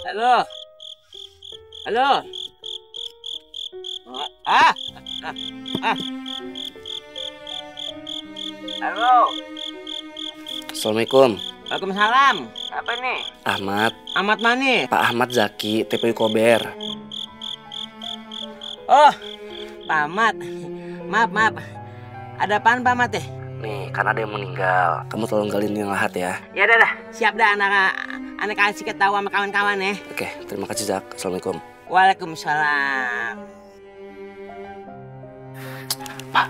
Halo. Halo. Ah. Ah. Ah. Halo. Assalamualaikum. Waalaikumsalam. Apa nih? Ahmad. Ahmad mana? Pak Ahmad Zaki, TPU Kober. Oh, Pak Ahmad. Maaf. Ada apaan Pak Ahmad ya? Nih, karena ada yang meninggal. Kamu tolong galin yang lahat ya. Ya dah. Siap dah anak kasih ketawa sama kawan-kawan ya. Oke, terima kasih Zak. Assalamualaikum. Waalaikumsalam. Pak,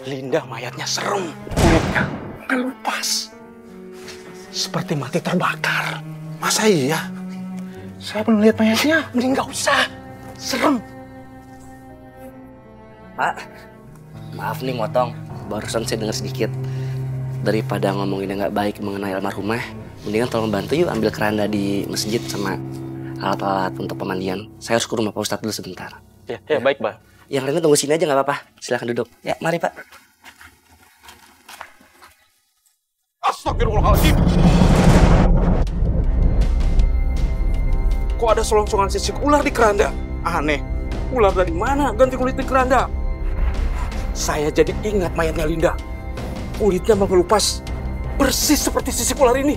Linda mayatnya serem. Kulitnya kelupas. Seperti mati terbakar. Masa iya? Saya belum lihat mayatnya. Mending nggak usah. Serem. Pak, maaf nih motong. Barusan saya dengar sedikit. Daripada ngomongin yang nggak baik mengenai almarhumah, mendingan tolong bantu yuk ambil keranda di masjid sama alat-alat untuk pemandian. Saya harus ke rumah Pak Ustadz dulu sebentar. Ya baik, Pak. Yang lainnya tunggu sini aja nggak apa-apa. Silahkan duduk. Ya, mari Pak. Astagfirullahaladzim. Kok ada selongsokan sisik ular di keranda? Aneh. Ular dari mana ganti kulit di keranda? Saya jadi ingat mayatnya Linda. Kulitnya mengelupas. Persis seperti sisik ular ini.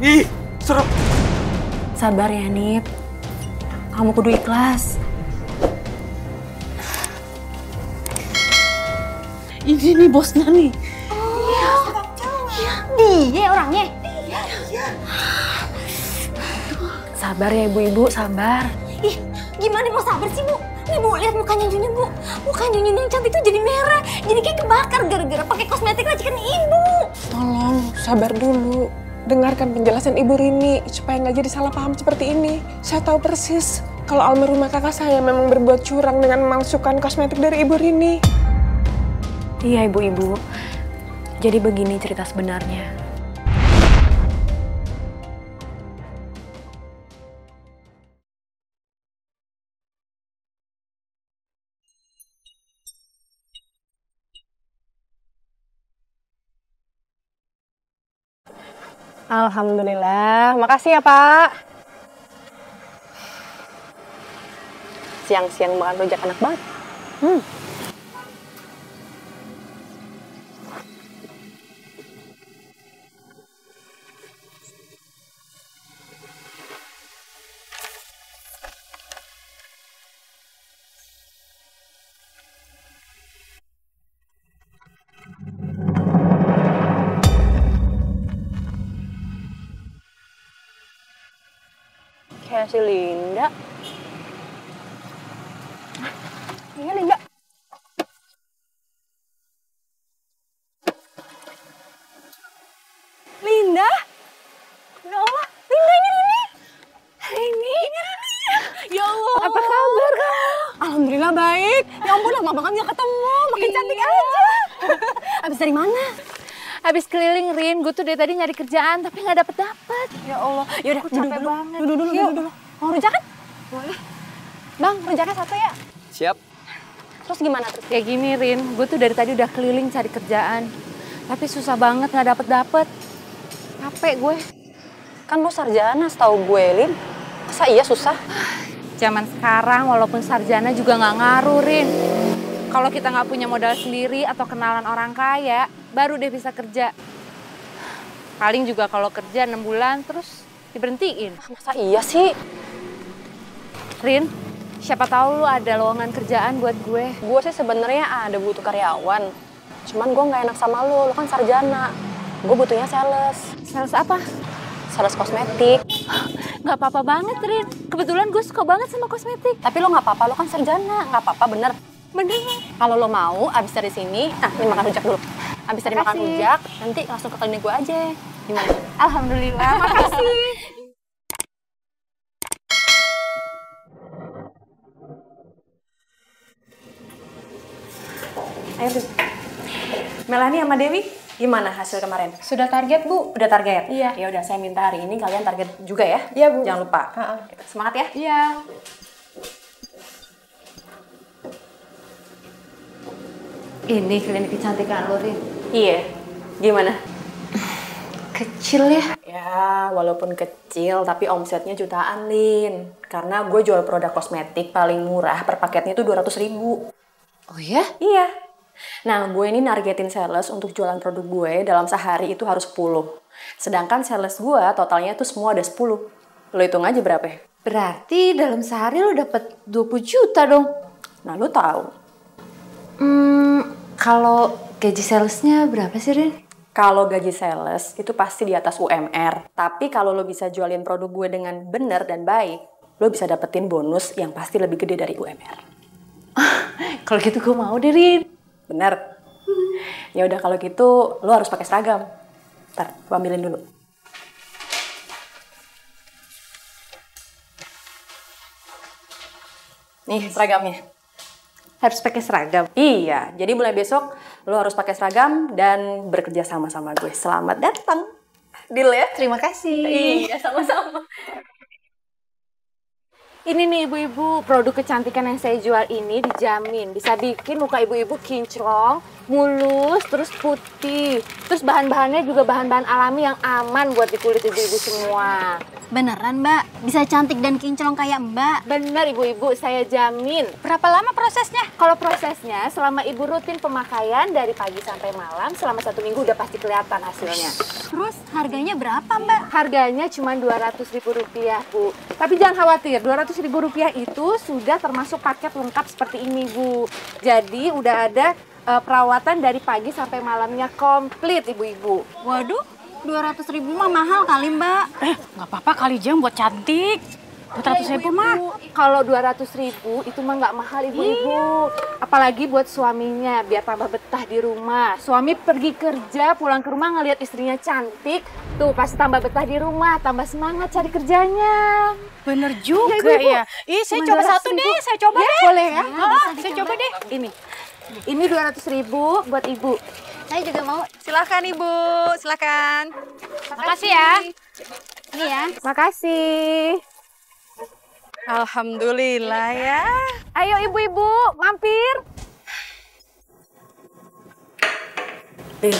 Ih, serem. Sabar ya, Nip. Kamu kudu ikhlas. Ini nih bosnya nih. Dia orangnya. Sabar ya ibu-ibu, sabar. Ih, gimana mau sabar sih, Bu? Nih, Bu, lihat mukanya Junjun, Bu. Mukanya Junjun yang cantik tuh jadi merah. Jadi kayak kebakar gara-gara pakai kosmetik racikan Ibu. Tolong, sabar dulu. Dengarkan penjelasan Ibu Rini supaya nggak jadi salah paham seperti ini. Saya tahu persis kalau almarhumah kakak saya memang berbuat curang dengan memalsukan kosmetik dari Ibu Rini. Iya ibu-ibu. Jadi begini cerita sebenarnya. Alhamdulillah, makasih ya Pak. Siang-siang makan rujak anak banget. Kayak si Linda. Iya Linda. Linda? Ya Allah, Linda ini Rini. Rini. Ya Allah. Apa kabar kamu? Alhamdulillah baik. Ya ampun lama banget gak ketemu. Makin cantik aja. Habis dari mana? Habis keliling, Rin. Gue tuh dari tadi nyari kerjaan, tapi nggak dapet-dapet. Ya Allah. Yaudah, capek banget. Duduk dulu. Mau rujak kan? Boleh. Bang, rujaknya satu ya? Siap. Terus gimana terus? Ya gini, Rin. Gue tuh dari tadi udah keliling cari kerjaan. Tapi susah banget nggak dapet-dapet. Capek gue. Kan lo sarjana setahu gue, Lin. Masa iya susah? Zaman sekarang, walaupun sarjana juga nggak ngaruh, Rin. Kalau kita nggak punya modal sendiri atau kenalan orang kaya, baru deh bisa kerja. Paling juga kalau kerja 6 bulan, terus diberhentiin. Masa iya sih? Rin, siapa tahu lu ada lowongan kerjaan buat gue. Gue sih sebenarnya ada butuh karyawan. Cuman gue nggak enak sama lu kan sarjana. Gue butuhnya sales. Sales apa? Sales kosmetik. Nggak apa-apa banget, Rin. Kebetulan gue suka banget sama kosmetik. Tapi lo nggak apa-apa, lo kan sarjana. Nggak apa-apa, bener. Bener. Kalau lo mau, abis dari sini, ini makan rujak dulu. Abis dari makan rujak, nanti langsung ke klinik gue aja. Gimana? Alhamdulillah, makasih. Ayo, Melani sama Dewi, gimana hasil kemarin? Sudah target, Bu. Udah target? Iya. Ya udah, saya minta hari ini kalian target juga ya. Iya, Bu. Jangan lupa. Semangat ya. Iya. Ini klinik kecantikan lo, Rin. Iya. Gimana? Kecil ya? Ya, walaupun kecil, tapi omsetnya jutaan, Lin. Karena gue jual produk kosmetik paling murah, per paketnya itu 200.000. Oh ya? Iya. Nah, gue ini nargetin sales untuk jualan produk gue dalam sehari itu harus 10. Sedangkan sales gue totalnya itu semua ada 10. Lo hitung aja berapa ya? Berarti dalam sehari lo dapet 20 juta dong. Nah, lo tahu. Kalau gaji salesnya berapa sih, Rin? Kalau gaji sales itu pasti di atas UMR. Tapi kalau lo bisa jualin produk gue dengan benar dan baik, lo bisa dapetin bonus yang pasti lebih gede dari UMR. Kalau gitu gue mau deh, Rin. Bener? Ya udah kalau gitu lo harus pakai seragam. Ntar, gue ambilin dulu. Nih seragamnya. Harus pakai seragam. Iya, jadi mulai besok lo harus pakai seragam dan bekerja sama-sama gue. Selamat datang. Deal ya? Terima kasih. Iya, sama-sama. Ini nih ibu-ibu, produk kecantikan yang saya jual ini dijamin bisa bikin muka ibu-ibu kinclong, mulus, terus putih. Terus bahan-bahannya juga bahan-bahan alami yang aman buat di kulit ibu-ibu semua. Beneran, Mbak? Bisa cantik dan kinclong kayak Mbak? Bener ibu-ibu, saya jamin. Berapa lama prosesnya? Kalau prosesnya, selama ibu rutin pemakaian dari pagi sampai malam, selama 1 minggu udah pasti kelihatan hasilnya. Terus harganya berapa, Mbak? Harganya cuma Rp200.000, Bu. Tapi jangan khawatir, Rp200.000 itu sudah termasuk paket lengkap seperti ini, Bu. Jadi udah ada perawatan dari pagi sampai malamnya komplit, ibu-ibu. Waduh, 200.000 mah mahal kali, Mbak. Nggak apa-apa kali Jeng buat cantik. 200.000 mah. Kalau 200.000 itu mah nggak mahal, ibu-ibu. Apalagi buat suaminya, biar tambah betah di rumah. Suami pergi kerja, pulang ke rumah ngelihat istrinya cantik, tuh pasti tambah betah di rumah, tambah semangat cari kerjanya. Bener juga Ibu-ibu. ya. Ih, saya Cuma coba 200.000. satu deh. Saya coba Ya, deh. boleh ya? Saya coba deh. Ini 200.000 buat ibu. Saya juga mau. Silakan Ibu, silakan. Makasih ya. Ini ya. Makasih. Alhamdulillah ya. Ayo ibu-ibu, mampir. Lin,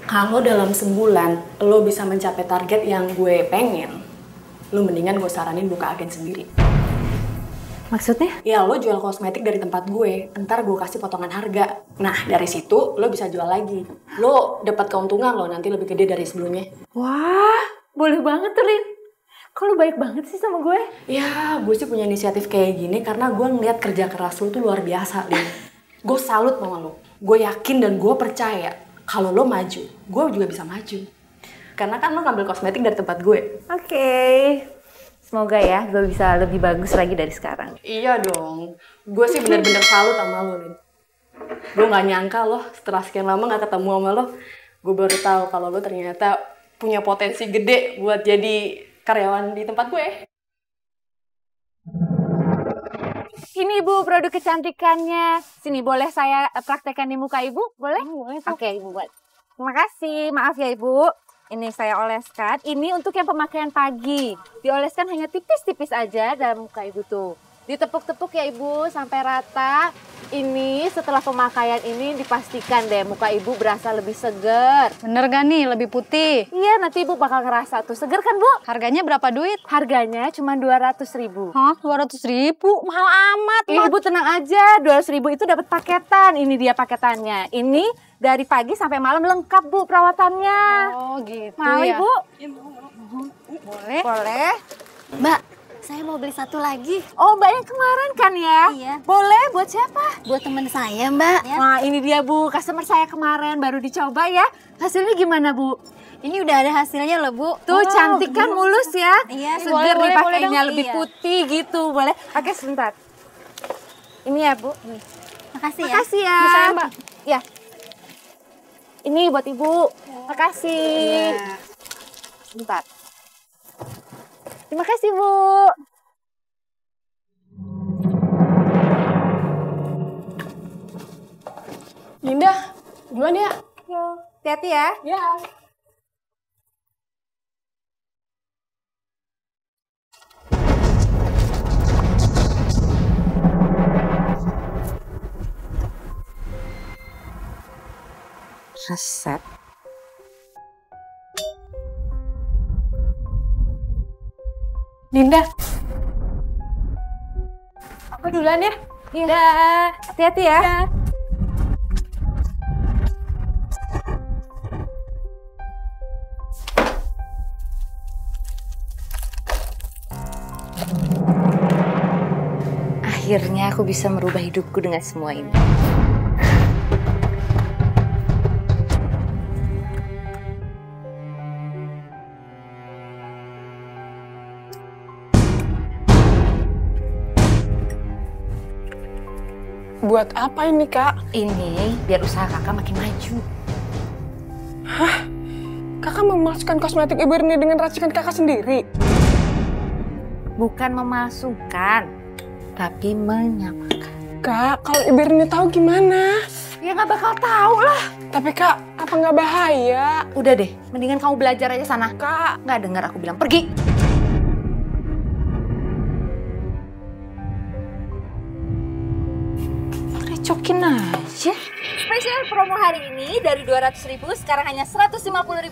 kalau dalam sebulan lo bisa mencapai target yang gue pengen, lo mendingan gue saranin buka agen sendiri. Maksudnya? Ya, lo jual kosmetik dari tempat gue, ntar gue kasih potongan harga. Nah, dari situ lo bisa jual lagi. Lo dapat keuntungan lo nanti lebih gede dari sebelumnya. Wah, boleh banget tuh, Lin. Kok lu baik banget sih sama gue? Ya, gue sih punya inisiatif kayak gini karena gue ngeliat kerja keras lo tuh luar biasa, Lin. Gue salut sama lo. Gue yakin dan gue percaya kalau lo maju, gue juga bisa maju. Karena kan lo ngambil kosmetik dari tempat gue. Oke. Semoga ya gue bisa lebih bagus lagi dari sekarang. Iya dong. Gue sih bener-bener salut sama lo, Lin. Gue gak nyangka loh, setelah sekian lama gak ketemu sama lo, gue baru tahu kalau lo ternyata punya potensi gede buat jadi karyawan di tempat gue. Ini Ibu produk kecantikannya. Sini boleh saya praktekkan di muka Ibu? Boleh? Boleh. Oke, Ibu buat. Terima kasih. Maaf ya Ibu. Ini saya oleskan. Ini untuk yang pemakaian pagi. Dioleskan hanya tipis-tipis aja dalam muka Ibu tuh. Ditepuk-tepuk ya Ibu sampai rata. Ini setelah pemakaian ini dipastikan deh muka Ibu berasa lebih seger. Bener gak nih, lebih putih? Iya, nanti Ibu bakal ngerasa tuh seger kan Bu? Harganya berapa duit? Harganya cuma 200.000. Hah, 200.000? Mahal amat. Ibu tenang aja, 200.000 itu dapat paketan. Ini dia paketannya. Ini dari pagi sampai malam lengkap Bu perawatannya. Oh gitu Mau ya. Ibu? Boleh. Boleh. Mbak, saya mau beli satu lagi. Oh, Mbak yang kemarin kan ya? Iya. Boleh, buat siapa? Buat teman saya, Mbak. Ya. Nah, ini dia Bu, customer saya kemarin baru dicoba ya. Hasilnya gimana Bu? Ini udah ada hasilnya loh, Bu. Tuh cantik kan, mulus ya? Iya, Seger boleh, dipakainya dong. lebih Iya. putih gitu. Boleh? Oke, sebentar. Ini ya Bu. Makasih ya. Makasih ya. Bisa ya, Mbak? Ya. Ini buat Ibu. Makasih. Sebentar. Terima kasih Bu. Linda, duluan ya. Hati-hati ya. Ya. Resep. Dinda. Aku duluan ya. Iya. Dah. Hati-hati ya. Akhirnya aku bisa merubah hidupku dengan semua ini. Buat apa ini, Kak? Ini biar usaha kakak makin maju. Kakak memasukkan kosmetik Ibu Rini dengan racikan kakak sendiri? Bukan memasukkan, tapi menyamakan. Kak, kalau Ibu Rini tahu gimana? Ya nggak bakal tahu lah. Tapi Kak, apa nggak bahaya? Udah deh, mendingan kamu belajar aja sana. Kak, Nggak dengar aku bilang pergi. Recokin aja. Spesial promo hari ini dari 200.000 sekarang hanya 150.000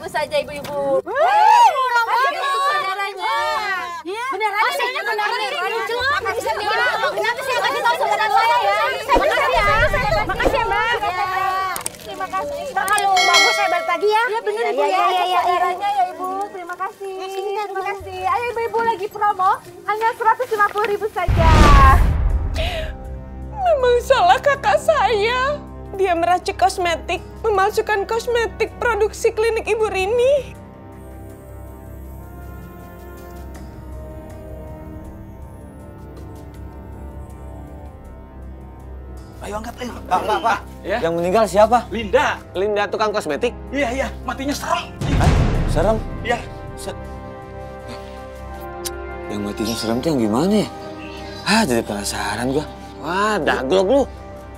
saja ibu-ibu. Murah banget. Saudaranya. Beneran sih? Beneran lucu. Kenapa sih kasih tahu saudara saya ya? Makasih ya. Makasih ya, Mbak. Terima kasih. Mbak, kalau bagus saya balik lagi ya. Ya benar ibu ya. Saudaranya ya ibu. Terima kasih. Terima kasih. Ayo ibu-ibu lagi promo hanya 150.000 saja. memang salah kakak saya. Dia meracik kosmetik, memalsukan kosmetik produksi klinik Ibu Rini. Ayo angkat, ayo. Pak. Ya? Yang meninggal siapa? Linda. Linda tukang kosmetik? Iya, matinya serem. Serem? Iya. Yang matinya serem tuh yang gimana ya? Jadi penasaran gua. Wah, daglok lu.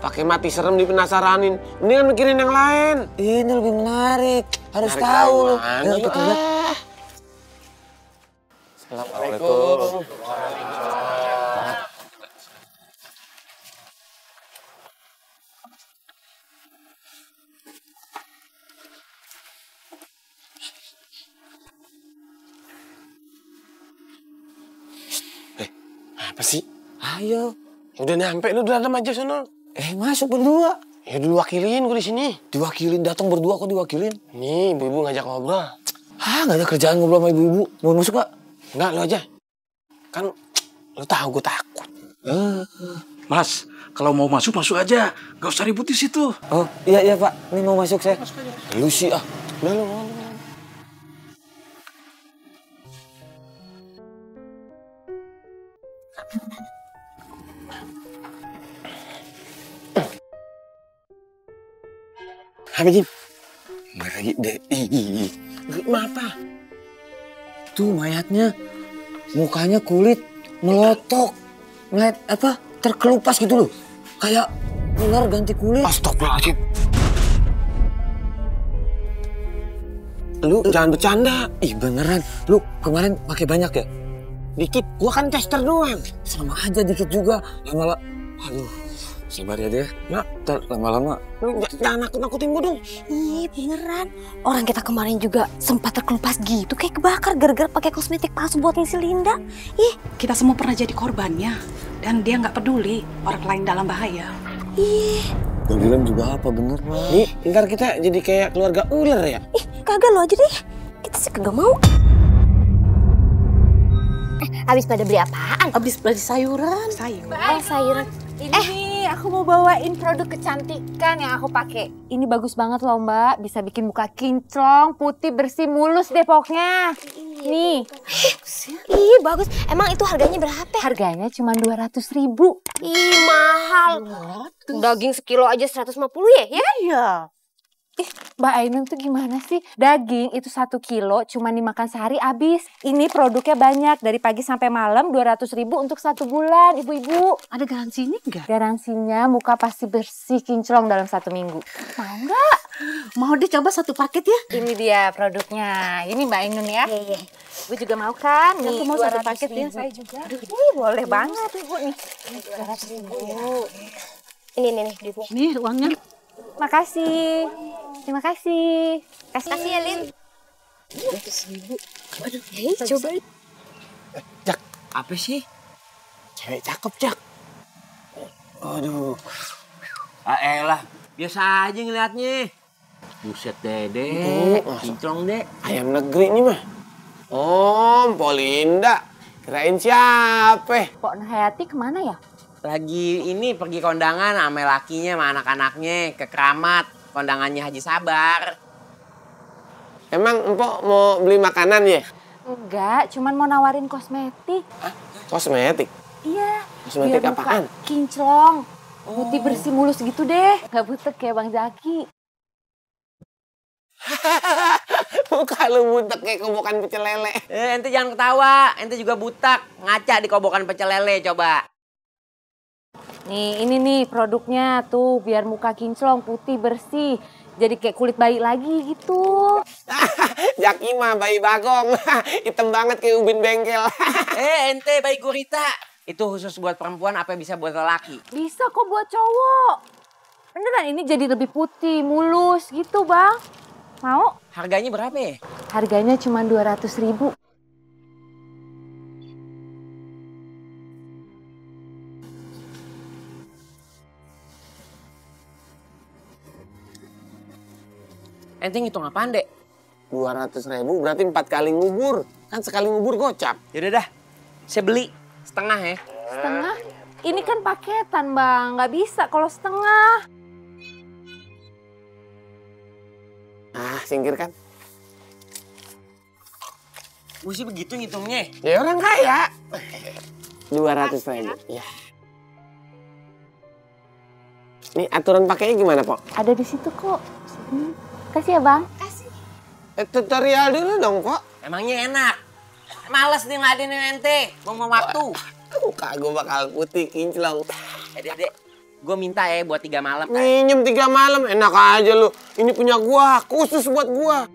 Pakai mati serem dipenasaranin. Mendingan mikirin yang lain. Ini lebih menarik. Harus Menarik tahu lu. mana Ayo lu, kita lihat. Assalamualaikum. Apa sih? Ayo. Udah nyampe lu dalam aja sono. Masuk berdua. Ya dulu wakilin gue di sini. Diwakilin, datang berdua kok diwakilin. Nih, ibu-ibu ngajak ngobrol. Nggak ada kerjaan ngobrol sama ibu-ibu. Mau masuk nggak? Enggak, lu aja. Kan lu tahu gue takut. Mas, kalau mau masuk aja. Gak usah ribut di situ. Oh, iya Pak. Ini mau masuk saya. Masuk aja. Lu sih Udah lu. Apa, Jim? ngeri deh. Kenapa? Tuh mayatnya. Mukanya kulit melotok. Ngeliat apa? Terkelupas gitu loh. Kayak ular ganti kulit. Astagfirullahaladzim. Lu jangan bercanda. Beneran. Lu kemarin pakai banyak ya? Dikit, gua kan tester doang. Sama aja dikit juga. Lama-lama. Aduh. Sabar ya deh. Ya. Ntar lama-lama. Lu jangan nakut-nakutin gua dong. Ih, beneran. Orang kita kemarin juga sempat terkelupas gitu, kayak kebakar gara-gara pakai kosmetik palsu buat ngisi Linda. Ih, Kita semua pernah jadi korbannya. Dan dia nggak peduli orang lain dalam bahaya. ih, Gue bilang juga apa bener lah. Nih, ntar kita jadi kayak keluarga ular ya. kagak lo aja deh. Kita sih kagak mau. Abis pada beli apaan? Abis beli sayuran. Sayuran. Ini aku mau bawain produk kecantikan yang aku pakai. Ini bagus banget loh Mbak, bisa bikin muka kinclong, putih, bersih, mulus deh pokoknya. Nih. Ih, bagus. Emang itu harganya berapa? Harganya cuma 200.000. Ih, mahal. Daging sekilo aja 150 ya? Iya. Mbak Ainun tuh gimana sih? Daging itu 1 kilo cuma dimakan sehari habis. Ini produknya banyak, dari pagi sampai malam 200.000 untuk 1 bulan, ibu-ibu. Ada garansinya nggak? Garansinya muka pasti bersih kinclong dalam 1 minggu. Mau nggak? Mau dicoba 1 paket ya? Ini dia produknya. Ini Mbak Ainun ya. Iya. Ibu juga mau kan? Nih, Aku mau 1 paket ya. saya juga. Ih, boleh banget Ibu nih. Ini nih duitnya. Nih uangnya. Makasih. Terima kasih. Kasih ya, Lin. 200.000. Aduh, coba. Jak, Apa sih? Cewek cakep, Jak. Aduh. Ah elah, biasa aja ngeliatnya. Buset dede, kinclong deh. Ayam negeri nih mah. Oh, Polinda. Kirain siapa? Pok Hayati kemana ya? Lagi ini pergi kondangan sama lakinya sama anak-anaknya ke Keramat. Kondangannya Haji Sabar. Emang Empok mau beli makanan ya? Enggak, cuman mau nawarin kosmetik. Hah? Kosmetik? Iya. Kosmetik biar apaan? muka kinclong. Putih bersih mulus gitu deh. Gak butek kayak Bang Zaki. Muka lu butek kayak kobokan pecel lele. Ente jangan ketawa, ente juga butak. Ngaca di kobokan pecel lele coba. Nih, ini nih produknya tuh biar muka kinclong, putih, bersih. Jadi kayak kulit bayi lagi gitu. Jaki mah bayi bagong. Hitam banget kayak ubin bengkel. Ente bayi gurita. Itu khusus buat perempuan apa bisa buat lelaki? Bisa kok buat cowok. Beneran ini jadi lebih putih, mulus gitu Bang. Mau? Harganya berapa ya? Harganya cuma 200.000. Ente ngitung apaan, Dek? 200.000 berarti 4 kali ngubur. Kan sekali ngubur gocap. Yaudah dah, saya beli setengah ya. Setengah? Ini kan paketan Bang, nggak bisa kalau setengah. Ah, singkirkan. Mesti begitu ngitungnya. Ya orang kaya. 200.000. Ya. Nih aturan pakainya gimana, Pok? Ada di situ kok. Kasih ya Bang. Kasih. Tutorial dulu dong, Pok. Emangnya enak. Males nih ngeladenin ente, buang waktu. Muka gue bakal putih, kinclong. Dek, gue minta ya buat 3 malam. Minjem 3 malam, enak aja lu. Ini punya gua, khusus buat gua.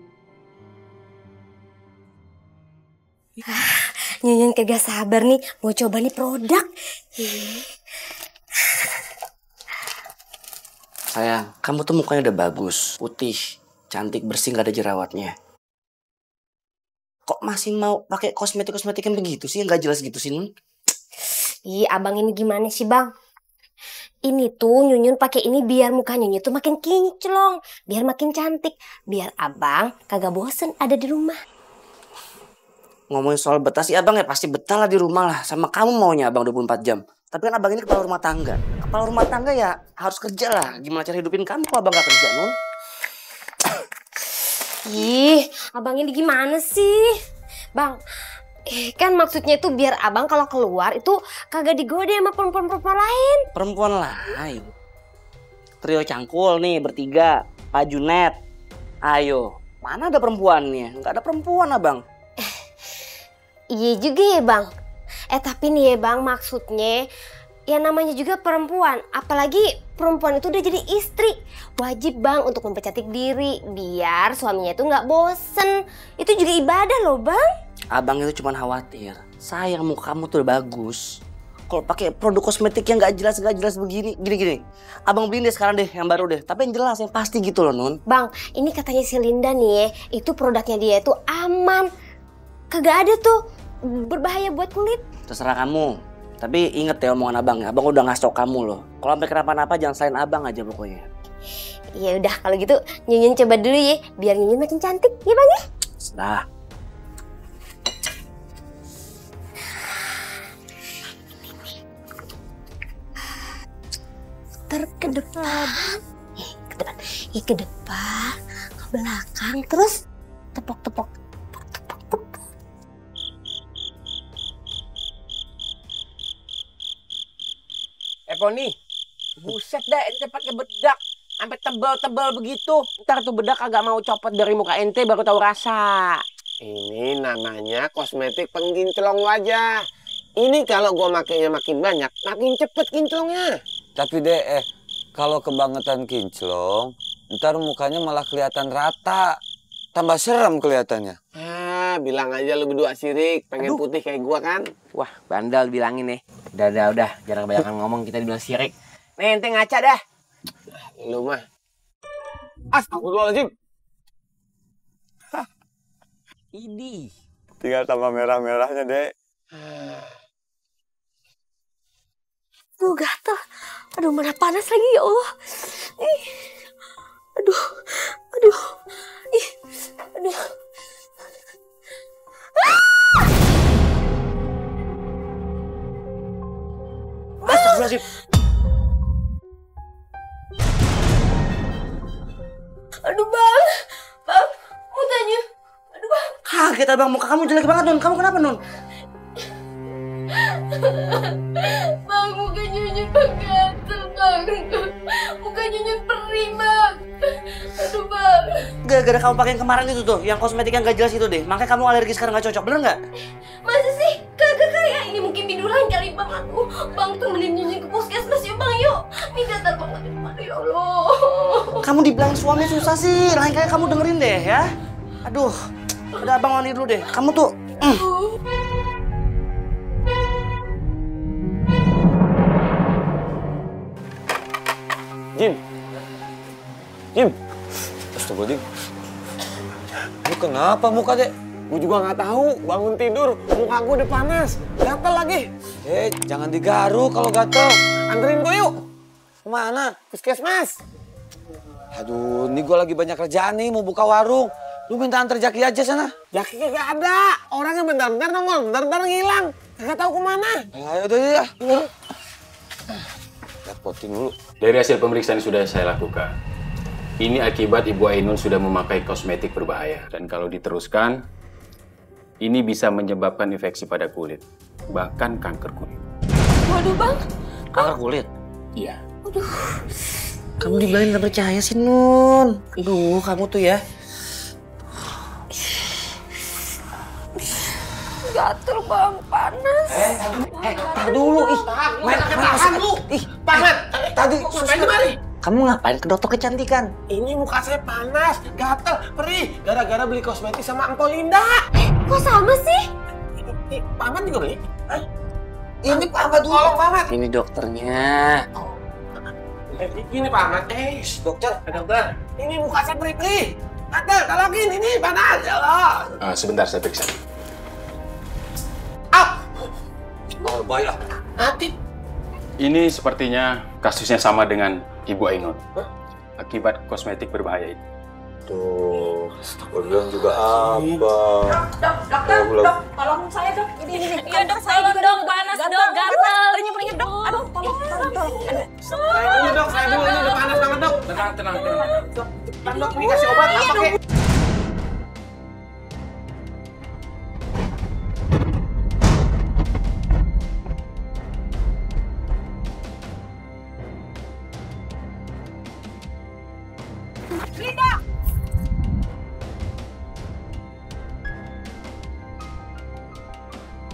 Nyunyin kagak sabar nih, mau coba nih produk. Sayang, kamu tuh mukanya udah bagus, putih, cantik, bersih, gak ada jerawatnya. Kok masih mau pakai kosmetik-kosmetik yang begitu sih? Gak jelas gitu sih, Nun. Ih, abang ini gimana sih, Bang? Ini tuh Nyunyun pakai ini biar muka Nyunyun tuh makin kinclong, biar makin cantik, biar abang kagak bosen ada di rumah. Ngomongin soal betah sih abang ya pasti betah lah di rumah lah. Sama kamu maunya abang 24 jam. Tapi kan abang ini kepala rumah tangga. Kepala rumah tangga ya harus kerja lah. Gimana cara hidupin kamu kalau abang gak kerja, Nun? Ih, abang ini gimana sih? Bang, kan maksudnya itu biar abang kalau keluar itu kagak digoda sama perempuan-perempuan lain. Perempuan lain? Trio cangkul nih bertiga. Pak Junet. Ayo, mana ada perempuannya? Gak ada perempuan abang. Iya juga ya Bang. Tapi nih ya Bang, maksudnya ya namanya juga perempuan. Apalagi perempuan itu udah jadi istri. Wajib Bang untuk mempercantik diri biar suaminya itu nggak bosen. Itu juga ibadah loh Bang. Abang itu cuma khawatir. Sayang muka kamu tuh udah bagus. Kalau pakai produk kosmetik yang nggak jelas begini, gini. Abang beliin deh sekarang deh yang baru deh. Tapi yang jelas, yang pasti gitu loh Nun. Bang, ini katanya si Linda nih ya, itu produknya dia itu aman. Kagak ada tuh berbahaya buat kulit. Terserah kamu. Tapi inget ya omongan abang ya. Abang udah ngasih tau kamu loh. Kalau sampai kenapa-napa jangan selain abang aja pokoknya. Ya udah kalau gitu Nyunyun coba dulu ya, biar Nyunyun makin cantik, ya Bang ya? Sudah. Ke depan. Ke depan, ke belakang, terus tepok-tepok. Poni, buset dah ente pakai bedak sampai tebal-tebal begitu. Ntar tuh bedak agak mau copot dari muka ente baru tahu rasa. Ini namanya kosmetik pengkinclong wajah. Ini kalau gua makainya makin banyak, makin cepet kinclongnya. Tapi kalau kebangetan kinclong, ntar mukanya malah kelihatan rata. Tambah serem kelihatannya. Bilang aja lu berdua sirik, pengen putih kayak gua kan. Wah, bandel bilangin nih. Udah, jangan kebanyakan ngomong, kita dibilang sirik. Nih, ente ngaca dah. Lu mah. Astagfirullahaladzim. Idi. Tinggal tambah merah-merahnya, Dek. Aduh, gatel. Aduh, mana panas lagi ya Allah. Ih. Aduh. Aduh. Ih. Aduh. Astagfirullahaladzim. Aduh, Bang. Bang, mau tanya. Aduh, Bang. Kaget abang, muka kamu jelek banget, Nun. Kamu kenapa, Nun? Bang, muka Nyunyun gatel, Bang. Muka Nyunyun perih, Bang. Aduh, Bang. Gara-gara kamu pakai yang kemarin itu tuh, yang kosmetik yang gak jelas itu deh. Makanya kamu alergi sekarang gak cocok, bener nggak? Masa sih? Kagak kayak ini mungkin bidulan kali, Bang. Aku, Bang, temenin Nyunyun ke puskesmas yuk, Bang, yuk. Ini gatel banget, ya Allah. Kamu dibilang suami susah sih, lain kali kamu dengerin deh ya. Aduh, udah abang mandi dulu deh. Kamu tuh. Jim. Astagfirullahaladzim. Lu kenapa muka, Dek? Gue juga nggak tahu. Bangun tidur, muka gue udah panas. Gatel lagi. Jangan digaru kalau gatel. Anterin gue yuk. Kemana? Puskesmas. Aduh, ini gue lagi banyak kerjaan nih, mau buka warung. Lu minta antar Jaki aja sana. Jaki gak ada. Orangnya bentar-bentar nongol, bentar-bentar ngilang. Gak tahu kemana. Ayo udah ya. Repotin dulu. Dari hasil pemeriksaan yang sudah saya lakukan, ini akibat Ibu Ainun sudah memakai kosmetik berbahaya. Dan kalau diteruskan, ini bisa menyebabkan infeksi pada kulit, bahkan kanker kulit. Waduh, Bang. Kanker kulit? Iya. Aduh. Kamu dibilangin gak percaya sih, Nun. Aduh, kamu tuh ya. Gatel, Bang. Panas. Tahan dulu. Ih, Tahan lu. Ih, Panas. Tadi ngapain mari? kamu ngapain ke dokter kecantikan? Ini muka saya panas, gatel, perih. Gara-gara beli kosmetik sama Empok Linda. Kok sama sih? Ini Paman juga beli? Ini Paman dulu. Tolong Paman. Ini dokternya. Ini Paman. Dokter. Dokter. Ini muka saya perih-perih. Gatel, tolongin. Ini panas. Ya Allah. Sebentar, saya periksa. Oh, baiklah. Mati. Ini sepertinya kasusnya sama dengan Ibu Ainun. Akibat kosmetik berbahaya itu. Tuh, gue bilang juga apa? Dokter, tolong saya dok. Ini. Iya dok, saya juga dok, panas dok, gatal. Penyet dok. Aduh, tolong. Saya dulu dok, saya dulu. Ini udah panas banget dok. Tenang. Dok, ini kasih obat apa kek? Linda!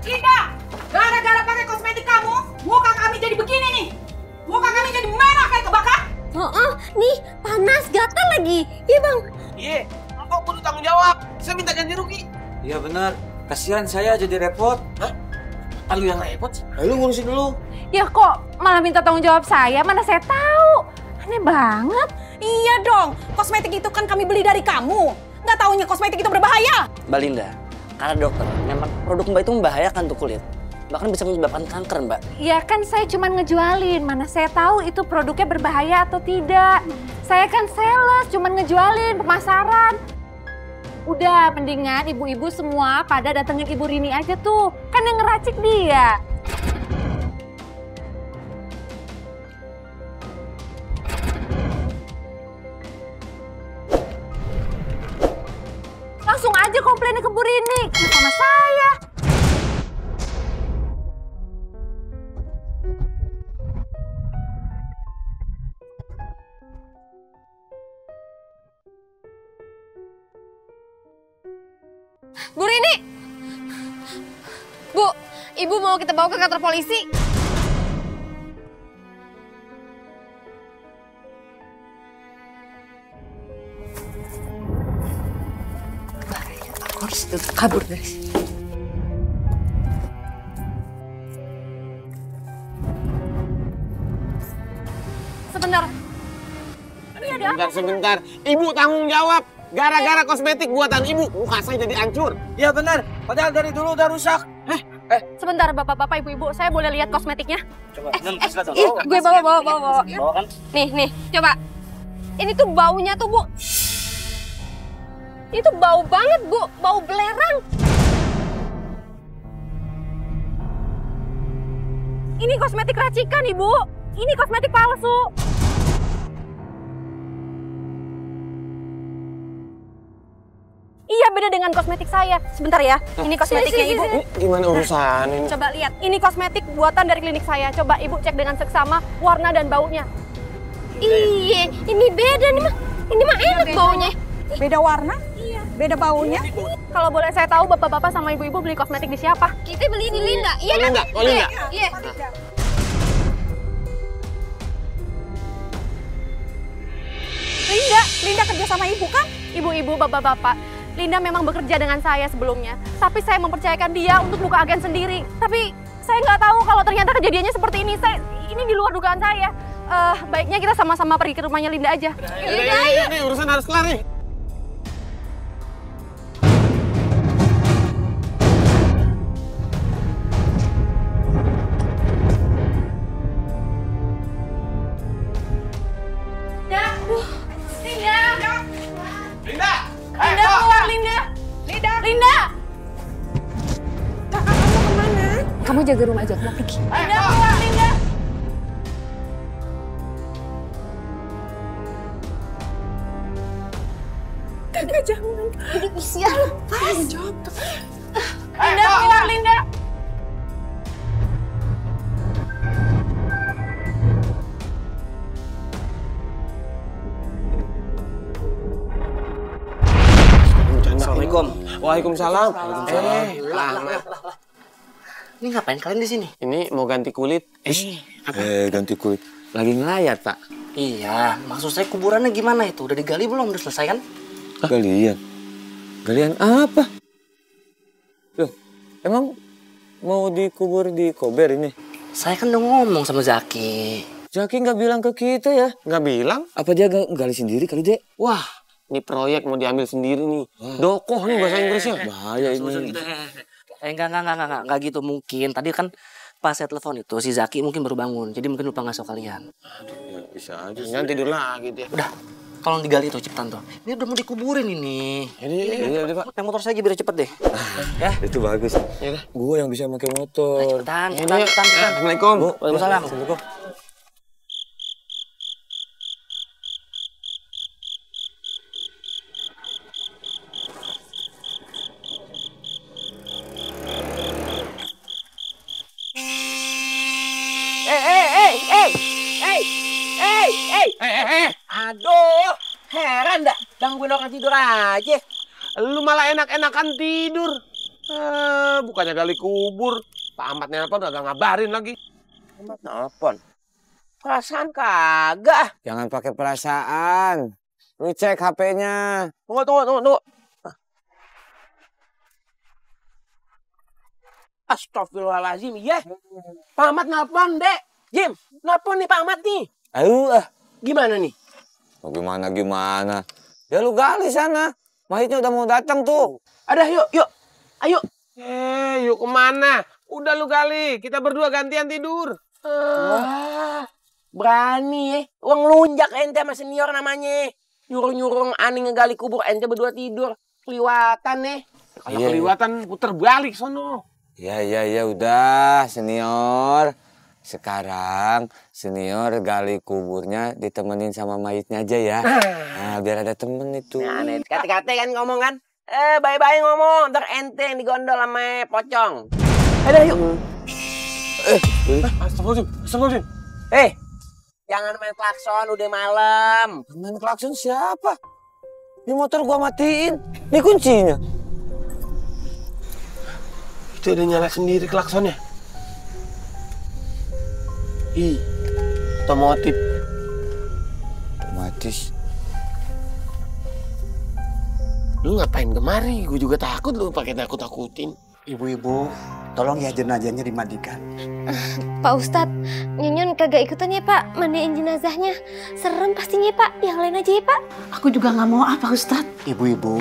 Linda! Gara-gara pakai kosmetik kamu, muka kami jadi begini nih. Muka kami jadi merah kayak kebakar. Nih, panas, gatel lagi. Iya, Bang. Iya, Empok kudu tanggung jawab. Saya minta ganti rugi. Iya benar. Kasihan saya jadi repot. Hah? Lu yang repot sih? Lu ngurusin dulu. Ya kok malah minta tanggung jawab saya, mana saya tahu. Aneh banget. Iya dong, kosmetik itu kan kami beli dari kamu. Nggak taunya kosmetik itu berbahaya. Mbak Linda, karena dokter, memang produk Mbak itu membahayakan untuk kulit. Bahkan bisa menyebabkan kanker, Mbak. Ya kan saya cuma ngejualin, mana saya tahu itu produknya berbahaya atau tidak. Saya kan sales, cuma ngejualin, pemasaran. Udah, mendingan ibu-ibu semua pada datengin Ibu Rini aja tuh. Kan yang ngeracik dia. Langsung aja komplainnya ke Bu Rini, sama saya. Bu Rini! Bu, Ibu mau kita bawa ke kantor polisi. Aku harus kabur dari sini. Sebentar. Sebentar. Ibu tanggung jawab. Gara-gara kosmetik buatan ibu, muka saya jadi hancur. Iya benar. Padahal dari dulu udah rusak. Sebentar bapak-bapak, ibu-ibu, saya boleh lihat kosmetiknya? Coba. Gue bawa. Bawa kan? Nih, coba. Ini tuh baunya tuh, Bu. Itu bau banget, Bu. Bau belerang. Ini kosmetik racikan, Ibu. Ini kosmetik palsu. Iya, beda dengan kosmetik saya. Sebentar ya. Ini kosmetiknya, Ibu. Gimana urusan ini? Coba lihat. Ini kosmetik buatan dari klinik saya. Coba Ibu cek dengan seksama warna dan baunya. Iya, ini beda nih mah. Ini mah enak baunya. Beda warna? Iya. Beda baunya? Kalau boleh saya tahu bapak-bapak sama ibu-ibu beli kosmetik di siapa? Kita beli di Linda. Iya Linda, kan? Linda. Iya. Linda kerja sama ibu kan? Ibu-ibu, bapak-bapak, Linda memang bekerja dengan saya sebelumnya. Tapi saya mempercayakan dia untuk buka agen sendiri. Tapi saya nggak tahu kalau ternyata kejadiannya seperti ini. Ini di luar dugaan saya. Baiknya kita sama-sama pergi ke rumahnya Linda aja. Ini urusan harus kelar nih. Linda, keluar Linda. Linda. Kakak kamu kemana? Kamu jaga rumah aja, mau pergi. Linda, keluar Linda. Kakak jangan. Udah usia lepas. Linda, keluar Linda. Assalamualaikum. Waalaikumsalam. Lama. Ini ngapain kalian di sini? Ini mau ganti kulit. Ganti kulit. Lagi ngelayat, Pak. Iya, maksud saya kuburannya gimana itu? Udah digali belum? Udah selesai kan? Galian. Galian apa? Loh, emang mau dikubur di Kober ini? Saya kan udah ngomong sama Zaki. Zaki nggak bilang ke kita ya? Nggak bilang? Apa dia gali sendiri kali, Dek? Wah, ini proyek mau diambil sendiri nih. Dokoh nih bahasa Inggrisnya. Bahaya ini. Enggak gitu mungkin. Tadi kan pas saya telepon itu si Zaki mungkin baru bangun. Jadi mungkin lupa ngasih kalian. Ya, bisa aja. Jangan tidur lagi dia. Udah, tolong digali tuh cepetan tuh. Ini udah mau dikuburin ini. Ini Pak. Naik motor saya aja biar cepet deh. Ya. Itu bagus. Ya. Gue yang bisa pakai motor. Cepetan. Assalamualaikum. Waalaikumsalam. Assalamualaikum. Aduh, heran dah. Gangguin orang tidur aja. Lu malah enak-enakan tidur. Bukannya gali kubur. Pak Ahmad nelpon udah gak ngabarin lagi. Ahmad nelpon? Perasaan kagak. Jangan pakai perasaan. Lu cek HP-nya. Tunggu. Astagfirullahaladzim, ya. Pak Ahmad nelpon, Dek. Jim, nelpon nih Pak Ahmad nih. Ayo Gimana nih? Gimana? Ya lu gali sana. Mayitnya udah mau datang tuh. Ada, yuk. Ayo. Yuk kemana? Udah lu gali. Kita berdua gantian tidur. Berani ya. Uang lunjak ente sama senior namanya. Nyuruh-nyuruh ani ngegali kubur ente berdua tidur. Keliwatan nih. Kalau keliwatan puter balik sono. Ya, udah senior. Sekarang senior gali kuburnya ditemenin sama mayitnya aja ya. Nah, biar ada temen itu. Nah, kate-kate kan ngomong kan. Bye-bye ngomong. Ntar ente yang digondol sama pocong. Ayo, yuk. Astagfirullahaladzim. Jangan main klakson, udah malam. Main klakson siapa? Ini motor gua matiin. Ini kuncinya. Itu udah nyala sendiri klaksonnya. Otomotif. Lu ngapain kemari? Gue juga takut lu pakai takut-takutin. Ibu-ibu, tolong ya jenazahnya dimandikan. Pak Ustadz, Nyunyon kagak ikutan ya Pak, mandiin jenazahnya. Serem pastinya Pak, yang lain aja ya Pak. Aku juga nggak mau Pak Ustadz. Ibu-ibu,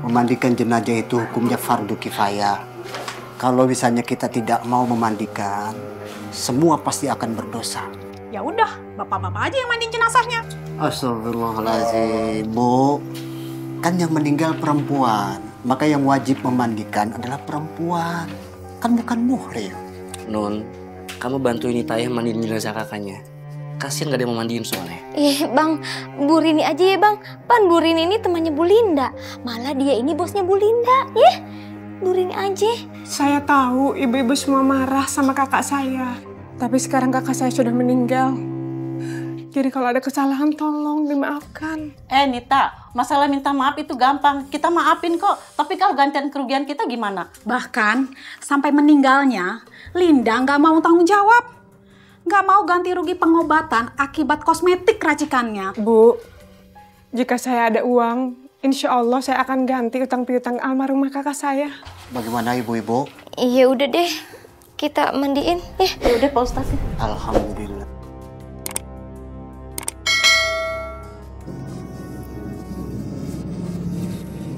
memandikan jenazah itu hukumnya fardu kifayah. Kalau misalnya kita tidak mau memandikan, semua pasti akan berdosa. Ya udah, bapak-bapak aja yang mandiin jenazahnya. Astagfirullahaladzim, Bu. Kan yang meninggal perempuan, maka yang wajib memandikan adalah perempuan. Kan bukan muhrim. Nun, kamu bantuin Nitayah mandiin jenazah kakaknya. Kasian gak ada yang mau mandiin soalnya. Bang, Bu Rini aja ya bang. Pan Bu Rini ini temannya Bu Linda. Malah dia ini bosnya Bu Linda. Bu Rini aja. Saya tahu ibu-ibu semua marah sama kakak saya. Tapi sekarang kakak saya sudah meninggal. Jadi kalau ada kesalahan tolong dimaafkan. Nita, masalah minta maaf itu gampang. Kita maafin kok. Tapi kalau gantian kerugian kita gimana? Bahkan sampai meninggalnya, Linda nggak mau tanggung jawab. Nggak mau ganti rugi pengobatan akibat kosmetik racikannya. Bu, jika saya ada uang, insya Allah saya akan ganti utang piutang almarhumah kakak saya. Bagaimana ibu-ibu? Iya udah deh, kita mandiin. Ya udah Pak Ustadz. Alhamdulillah.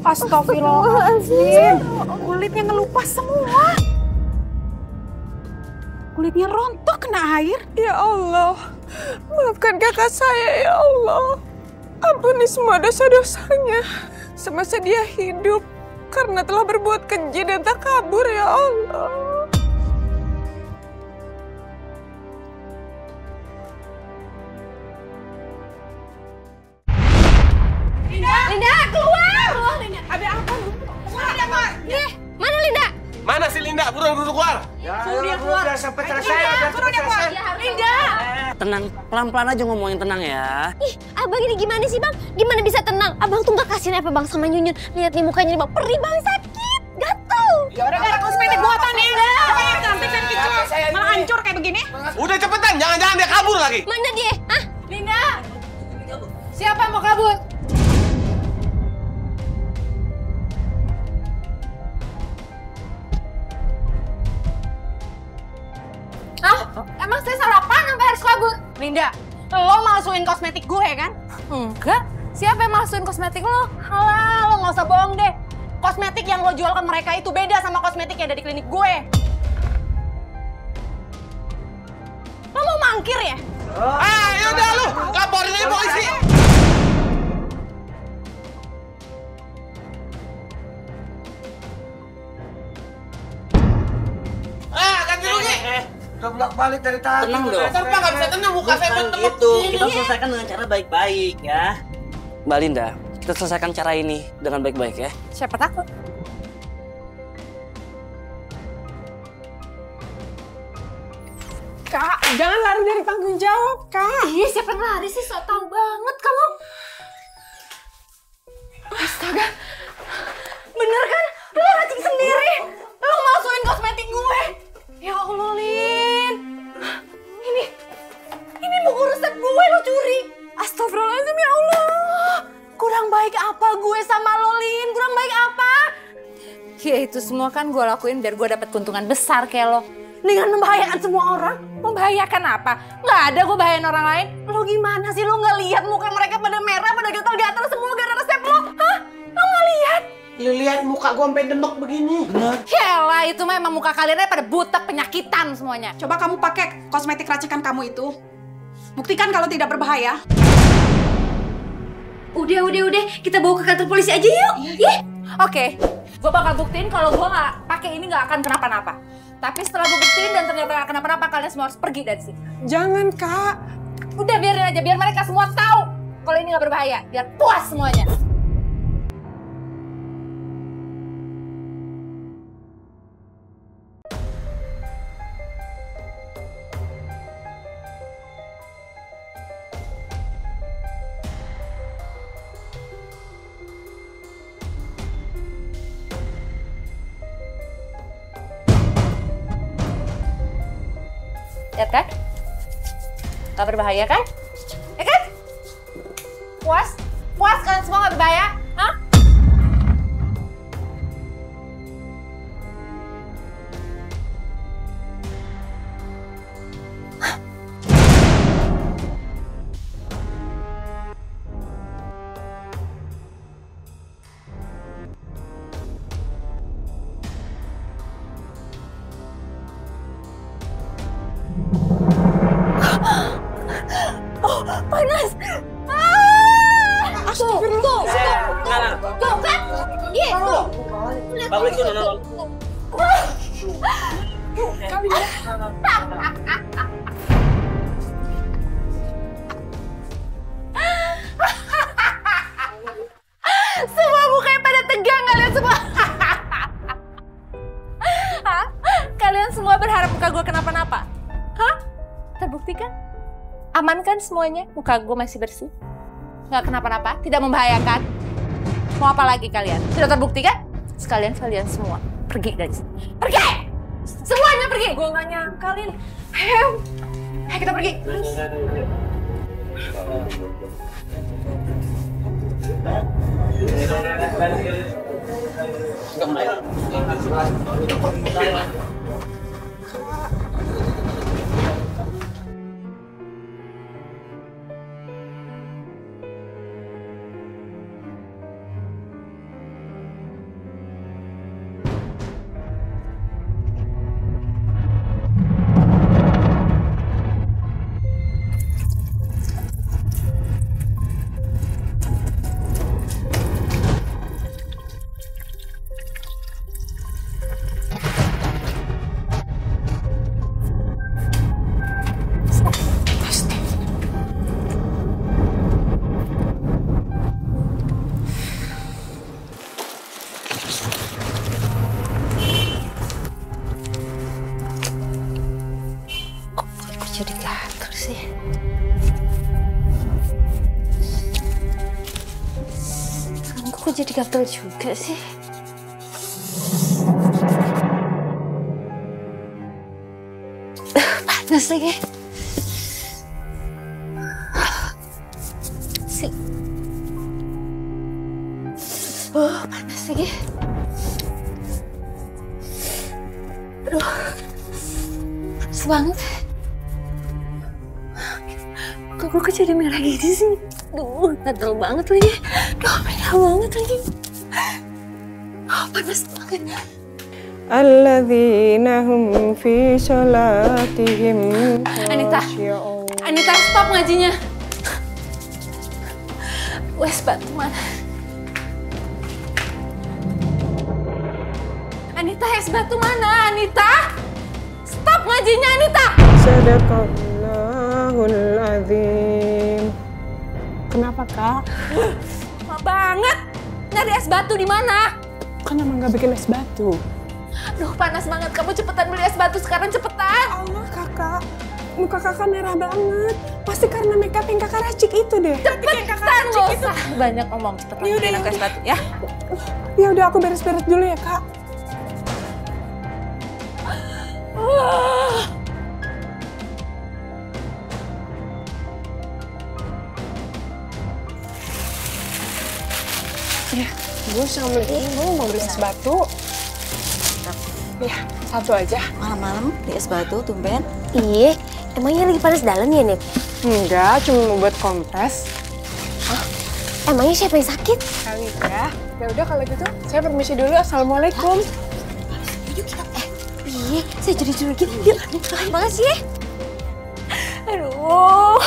Astagfirullahaladzim, kulitnya ngelupas semua. Kulitnya rontok kena air. Ya Allah, maafkan kakak saya ya Allah. Ampuni semua dosa-dosanya semasa dia hidup karena telah berbuat keji dan tak kabur ya Allah. Linda, keluar! Linda. Ada apa? Ada apa? Mana Linda? Mana si Linda? Buruan keluar. Suruh dia keluar. Sampai selesai. Suruh dia keluar. Linda! Tenang, pelan-pelan aja ngomongin, tenang ya. Abang ini gimana sih bang? Gimana bisa tenang? Abang tuh gak kasihan apa bang sama Nyunyun? Lihat nih mukanya bang, perih bang, sakit. Gatel. Ya udah gara kosmetik buatan ya. Yang cantik dan kicau. Malah hancur kayak begini. Udah cepetan, jangan-jangan dia kabur lagi. Mana dia? Hah? Linda! Siapa yang mau kabur? Emang saya salah apa sampai harus kabur? Linda, lo malsuin kosmetik gue kan? Enggak. Siapa yang malsuin kosmetik lo? Halah, lo nggak usah bohong deh. Kosmetik yang lo jual ke mereka itu beda sama kosmetik yang ada di klinik gue. Lo mau mangkir ya? Yaudah lu, laporin aja polisi. Ganti rugi. Udah bolak-balik dari tadi. Tenang dong. Ntar Pak nggak bisa tenang, muka saya bentuk. Gitu, kita selesaikan dengan cara baik-baik ya. Mbak Linda, kita selesaikan cara ini dengan baik-baik ya. Siapa takut? Kak, jangan lari dari tanggung jawab, Kak. Ih, siapa yang lari sih? Sok tahu banget kamu. Astaga. Bener kan? Lo racik sendiri. Lo malsuin kosmetik gue. Ya Allah, Lin. Ini buku resep gue lo curi. Astagfirullahaladzim, ya Allah. Kurang baik apa gue sama lo, Lin? Kurang baik apa? Ya itu semua kan gue lakuin biar gue dapet keuntungan besar kayak lo. Dengan membahayakan semua orang. Membahayakan apa? Nggak ada gue bahayain orang lain. Lo gimana sih? Lo nggak lihat muka mereka pada merah, pada gatal-gatal semua gara resep lo? Hah? Lo nggak lihat? Lu lihat muka gua sampai demek begini. Bener. Yalah, itu memang muka kalian pada butek penyakitan semuanya. Coba kamu pakai kosmetik racikan kamu itu. Buktikan kalau tidak berbahaya. Udah. Kita bawa ke kantor polisi aja yuk. Oke, gue bakal buktiin kalau gue nggak pakai ini nggak akan kenapa-napa. Tapi setelah gue buktiin dan ternyata nggak kenapa-napa, kalian semua harus pergi dari sini. Jangan, Kak. Udah biarin aja, biar mereka semua tahu kalau ini nggak berbahaya. Biar puas semuanya. Lihat kan? Gak berbahaya kan? Ya kan? Puas? Puas kalian semua gak berbahaya? Hah? Semua mukanya pada tegang kalian semua. Hah? Kalian semua berharap muka gue kenapa-napa? Hah? Terbukti kan? Aman kan semuanya? Muka gue masih bersih? Nggak kenapa-napa? Tidak membahayakan? Mau apa lagi kalian? Sudah terbukti kan? Sekalian kalian semua pergi dari sini. Pergi! Semuanya pergi! Gue nggak nyangkalin. Ayo kita pergi. Jadi gatel sih. Tanganku kok jadi gatel juga sih. Panas lagi. Panas lagi. Aduh, panas banget. Kok gue jadi merah gitu sih? Duh, gatel banget lagi. Duh, merah banget lagi. Panas banget. Alladzina hum fi sholatihim. Anita, stop ngajinya. Wes batu mana? Anita, es batu mana? Anita, stop ngajinya, Anita. Sadaqallahul azim. Kenapa, Kak? Lama banget. Nyari es batu di mana? Kan emang gak bikin es batu. Aduh, panas banget. Kamu cepetan beli es batu sekarang, cepetan. Allah, Kakak. Muka Kakak merah banget. Pasti karena makeup yang Kakak racik itu deh. Cepetan, gak usah banyak ngomong. Cepetan beli es batu, ya. Ya udah, aku beres-beres dulu ya, Kak. Ya, gue sama gue mau beli es batu. Ya, satu aja. Malam-malam di es batu, tumben. Iya, emangnya lagi panas dalam ya, Nip? Enggak, cuma mau buat kompres. Emangnya siapa yang sakit? Kali ya. Ya udah kalau gitu, saya permisi dulu. Assalamualaikum. Yuk kita. Iya, saya jadi curiga. Yuk, makasih ya. Aduh.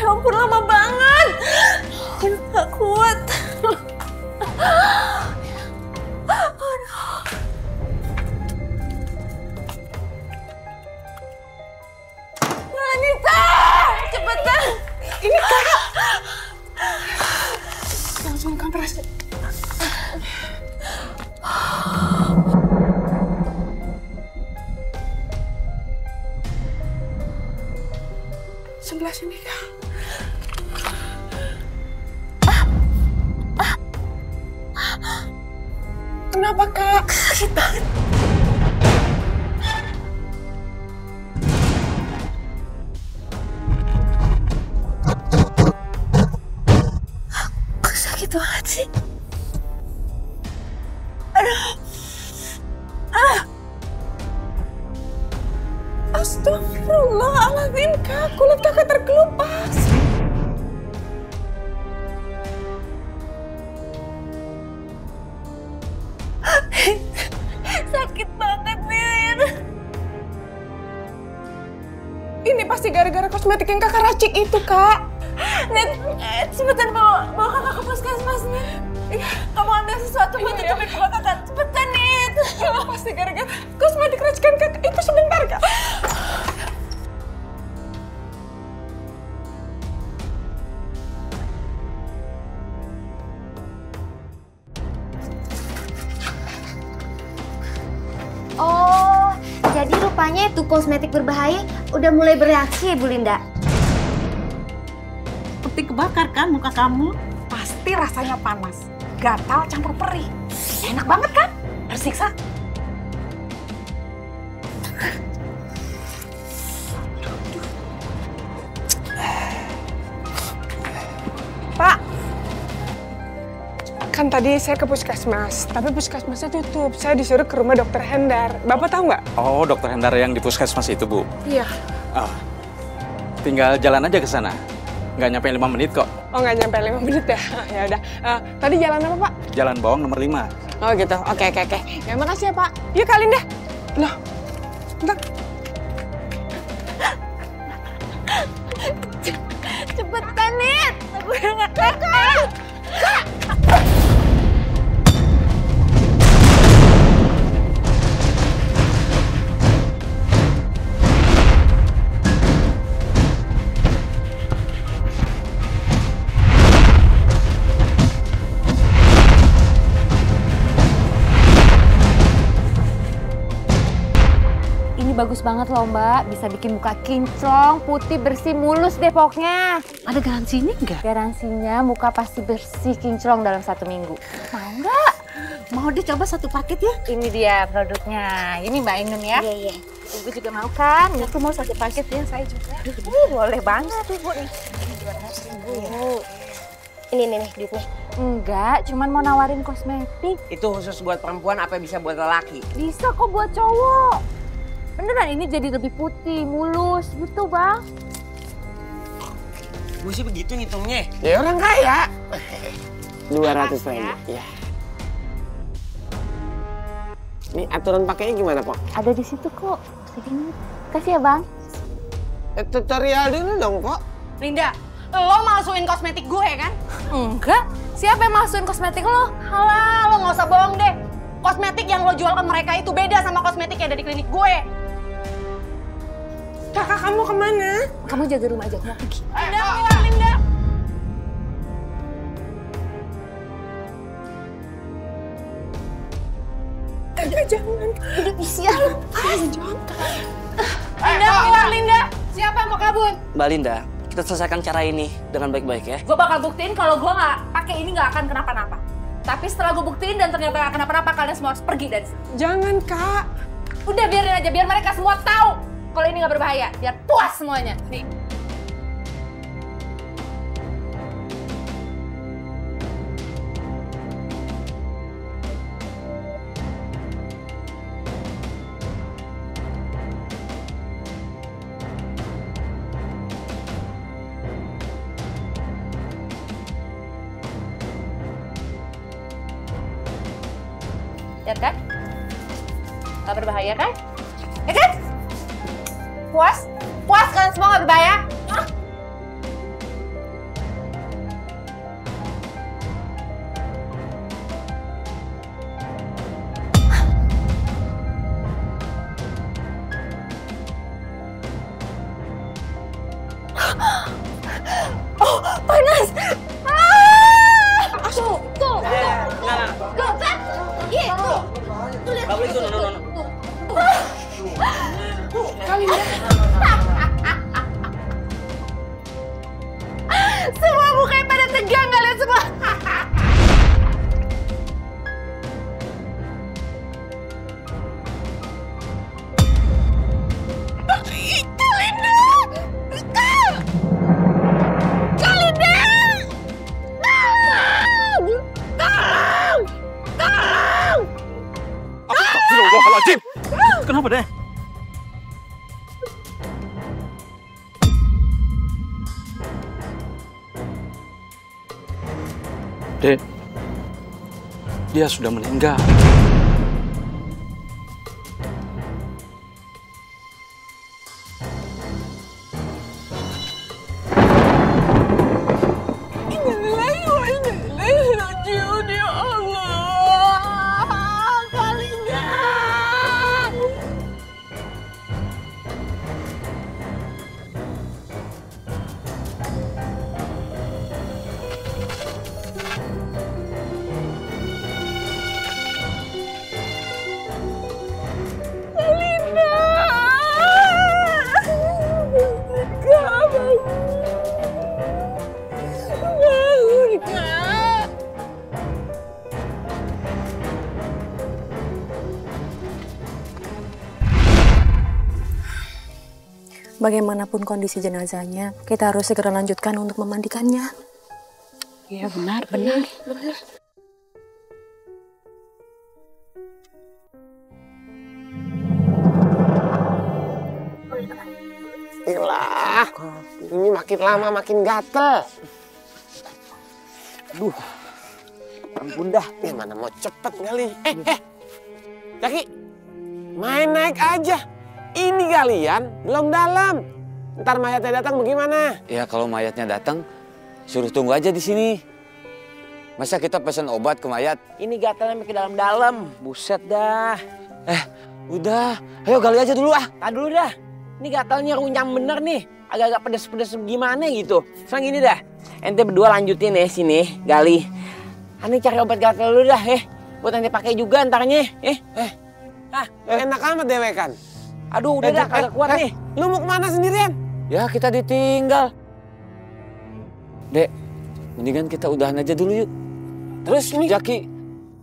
Ya ampun, lama banget. Aku gak kuat. Anita, cepetan. Ini Kakak. Langsung kompres. Sebelah sini, Kak. Kenapa, Kak? Sakit banget. Kok sakit banget sih? Aduh. Astagfirullahaladzim, Kak. Kulit Kakak terkelupas. Sakit banget, Min. Ini pasti gara-gara kosmetik yang Kakak racik itu, Kak. Net, cepetan bawa kakak ke puskesmas, Min. Kamu ambil sesuatu buat tutupin muka kakak. Cepetan, rupanya itu kosmetik berbahaya udah mulai bereaksi ya Bu Linda. Seperti kebakar kan muka kamu? Pasti rasanya panas, gatal campur perih. Enak banget kan? Tersiksa. Pak, kan tadi saya ke puskesmas, tapi puskesmasnya tutup. Saya disuruh ke rumah dokter Hendar. Bapak tahu nggak? Oh, dokter Hendar yang di puskesmas itu, Bu. Iya. Ah, tinggal jalan aja ke sana. Nggak nyampe 5 menit kok. Oh, nggak nyampe 5 menit ya? Ya udah. Tadi jalan apa, Pak? Jalan Bawang nomor 5. Oh gitu. Oke. Ya makasih ya, Pak. Yuk, Kak Linda. Loh, bentar. Cepetan, Nit. Gue nggak kakak. Bagus banget loh Mbak, bisa bikin muka kinclong, putih, bersih, mulus deh pokoknya. Ada garansinya nggak? Garansinya muka pasti bersih kinclong dalam 1 minggu. Mau nggak? Mau deh, coba 1 paket ya? Ini dia produknya, ini Mbak Ainun ya. Iya. Ibu juga mau kan? Aku mau 1 paket ya, saya juga. Boleh banget Ibu nih. Ini nih duitnya. Enggak, cuman mau nawarin kosmetik. Itu khusus buat perempuan apa bisa buat lelaki? Bisa kok buat cowok. Beneran ini jadi lebih putih, mulus gitu Bang. Gue sih begitu ngitungnya. Ya orang kaya. 200.000. Ya. Ini aturan pakainya gimana, Pok? Ada di situ kok. Segini. Kasih ya Bang. Tutorial dulu dong, Pok. Linda, lo masukin kosmetik gue kan? Enggak. Siapa yang masukin kosmetik lo? Halah, lo nggak usah bohong deh. Kosmetik yang lo jual ke mereka itu beda sama kosmetik yang ada di klinik gue. Kakak kamu kemana? Kamu jaga rumah aja, aku mau pergi. Linda, keluar Linda. Jangan. Udah sial. Jangan. Linda, keluar Linda. Siapa yang mau kabur? Mbak Linda, kita selesaikan cara ini dengan baik-baik ya. Gue bakal buktiin kalau gue nggak pakai ini nggak akan kenapa-napa. Tapi setelah gue buktiin dan ternyata nggak kenapa-napa, kalian semua harus pergi dari sini. Jangan, Kak. Udah biarin aja, biar mereka semua tahu kalau ini nggak berbahaya. Biar puas semuanya. Nih. Lihat kan? Gak berbahaya kan? Ya kan? Puas? Puas kalian semua gak berbahaya? Hah? Oh, panas! Tuh, tuh, tuh, kan? Iya, tuh. Tuh, lihat. Gak boleh tuh, no. Kalinda. Semua mukanya pada tegang, kalian semua. Astagfirullahaladzim. Kenapa deh? Dek, dia sudah meninggal. bagaimanapun kondisi jenazahnya, kita harus segera lanjutkan untuk memandikannya. Iya benar, benar. Ilah, ini makin lama makin gatel. Aduh, ampun dah. Mana mau cepet kali. Jaki, main naik aja. Ini kalian belum dalam. Ntar mayatnya datang bagaimana? Ya kalau mayatnya datang, suruh tunggu aja di sini. Masa kita pesan obat ke mayat? Ini gatelnya makin dalam-dalam. Buset dah. Udah. Ayo gali aja dulu ah. Tadi dulu dah. Ini gatalnya runyam bener nih. Agak-agak pedes-pedes gimana gitu. Sekarang gini dah. Ente berdua lanjutin ya sini. Gali. Ane cari obat gatal dulu dah buat ente pakai juga antarnya. Enak amat dewekan. Aduh udah dah kagak kuat nih. Lu mau kemana sendirian? Ya kita ditinggal. Dek, mendingan kita udahan aja dulu yuk. Terus nih Jaki,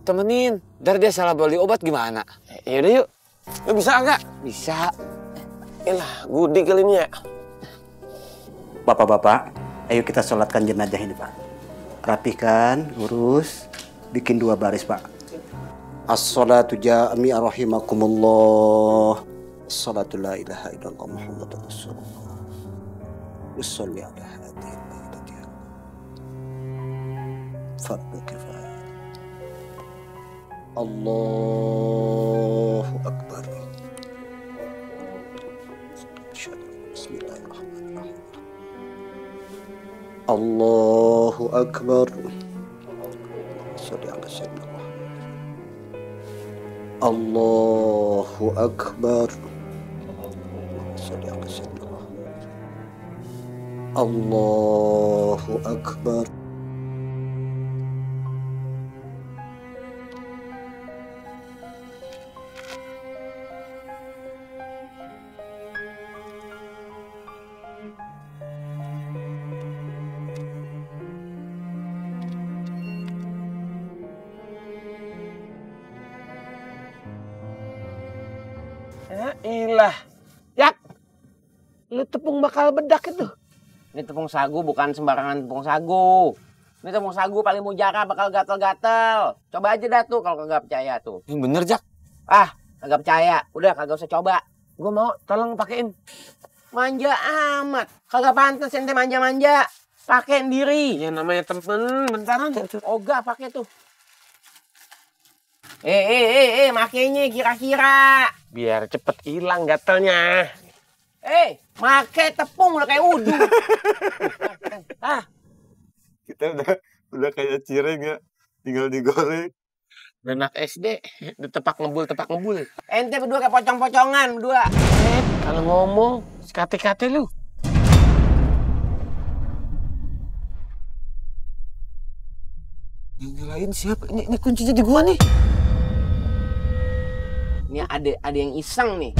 temenin. Ntar dia salah beli obat gimana? Yaudah yuk. Lu bisa agak? Bisa. Yalah, gudi kali ini ya. Bapak-bapak, ayo kita sholatkan jenazah ini, Pak. Rapihkan, urus, bikin 2 baris, Pak. As-salatu jami'a rahimakumullah. As-salatu la ilaha illallah Muhammadur Rasulullah. Ussolli ala hadhihi al-baitati. Fardu kifayah. Allahu Akbar. Bismillahirrahmanirrahim. Allahu Akbar. Sholli ala sayyidina Muhammad. Allahu Akbar. Sholli ala sayyidina Muhammad. Allahu Akbar. Ilah, Jak, lu tepung bakal bedak itu. Ini tepung sagu bukan sembarangan tepung sagu. Ini tepung sagu paling mujara bakal gatel-gatel. Coba aja dah tuh kalau kagak percaya tuh. Yang bener Jak. Ah, kagak percaya. Udah kagak usah coba. Gue mau, tolong pakein. Manja amat. Kagak pantas ente manja-manja. Pakein diri. Ya namanya temen, bentaran. Ogah pakai tuh. Makainya kira-kira. Biar cepet hilang gatelnya. Make tepung udah kayak wudhu. Kita udah kayak cireng ya, tinggal digoreng. Anak SD, udah tepak ngebul. Ente berdua kayak pocong-pocongan berdua. Kalau ngomong, sekate-kate lu. Yang nyalain siapa? Ini kuncinya di gua nih. Ini ada yang iseng nih.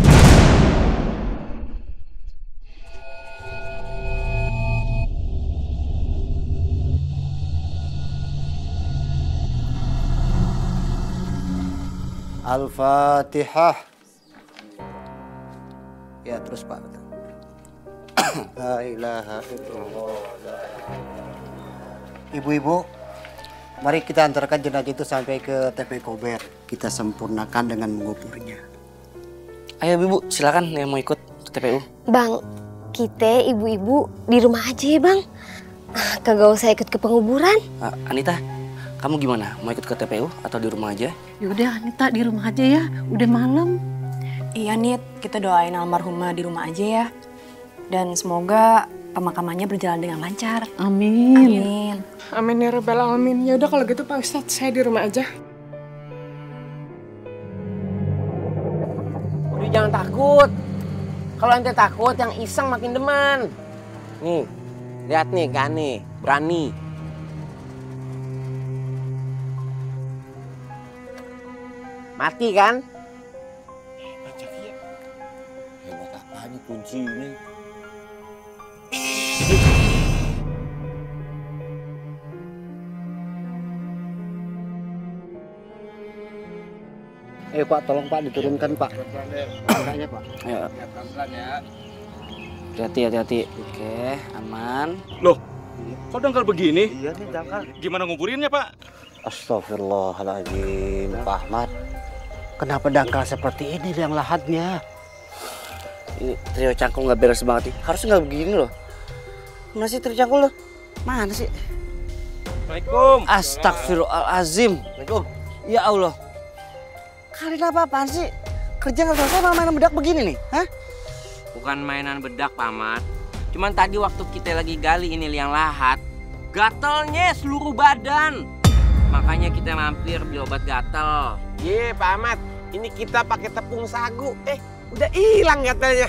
Al-Fatihah. Ya terus Pak. La ilaha illallah. Ibu-ibu, mari kita antarkan jenazah itu sampai ke TPI Kober. Kita sempurnakan dengan menguburnya. Ayo ibu, silakan yang mau ikut ke TPU. Bang, kita ibu-ibu di rumah aja ya bang. Kagak usah ikut ke penguburan. Anita, kamu gimana? Mau ikut ke TPU atau di rumah aja? Yaudah Anita di rumah aja ya, udah malam. Iya Nit, kita doain almarhumah di rumah aja ya. Dan semoga pemakamannya berjalan dengan lancar. Amin. Amin ya rabbal alamin. Ya udah kalau gitu Pak Ustadz, saya di rumah aja. Udah jangan takut. Kalau ente takut, yang iseng makin demen. Nih, lihat nih kan nih, berani. Mati kan? Hebat apaan kunci ini? Pak, tolong Pak diturunkan Pak. Angkanya Pak. Ayo. Pelan-pelan ya. Hati-hati. Oke, aman. Loh, kok dangkal begini? Iya nih dangkal. Gimana nguburinnya, Pak? Astagfirullahaladzim, Pak Ahmad. Kenapa dangkal seperti ini yang lahatnya? Ini trio cangkul nggak beres banget nih. Harusnya nggak begini loh. Mana sih trio cangkul lo? Mana sih? Assalamualaikum. Astagfirullahaladzim. Assalamualaikum. Ya Allah. Kalian apa-apaan sih? Kerja nggak selesai malah mainan bedak begini nih, hah? Bukan mainan bedak, Pamat. Cuman tadi waktu kita lagi gali ini liang lahat, gatelnya seluruh badan. Makanya kita mampir beli obat gatel. Iya, Pak Ahmad. Ini kita pakai tepung sagu. Udah hilang gatelnya.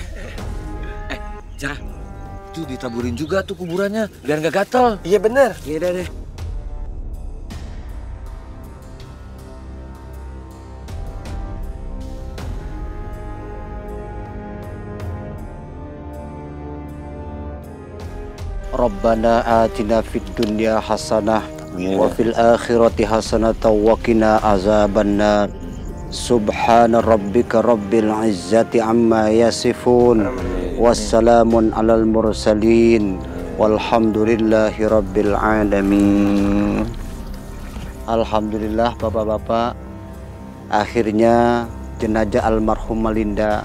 Jangan. Tuh ditaburin juga tuh kuburannya, biar nggak gatel. Iya bener. Iya deh. Rabbana atina fid dunya hasanah wa fil akhirati hasanah wa qina azabannar. Subhana rabbika rabbil izzati amma yasifun. Wassalamun alal mursalin. Walhamdulillahi rabbil alamin. Alhamdulillah bapak-bapak, akhirnya jenazah almarhumah Linda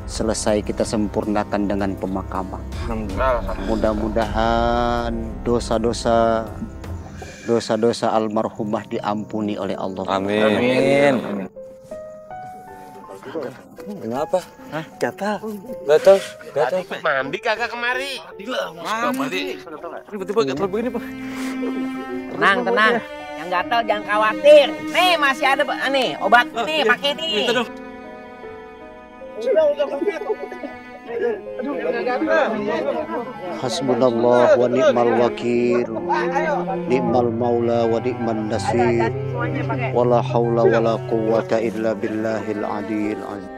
selesai kita sempurnakan dengan pemakaman. Mudah-mudahan dosa-dosa almarhumah diampuni oleh Allah. Amin. Kenapa? Hah? Gatal. Gatal. Ikut mandi kagak kemari? Mandi. Tiba-tiba gatal begini, Pak. Tenang. Yang gatal jangan khawatir. Nih masih ada nih obat nih, pakai nih. Hasbunallah wa ni'mal wakil, ni'mal maula wa ni'man nasir, wala haula wala quwwata illa billahil aliyil azim.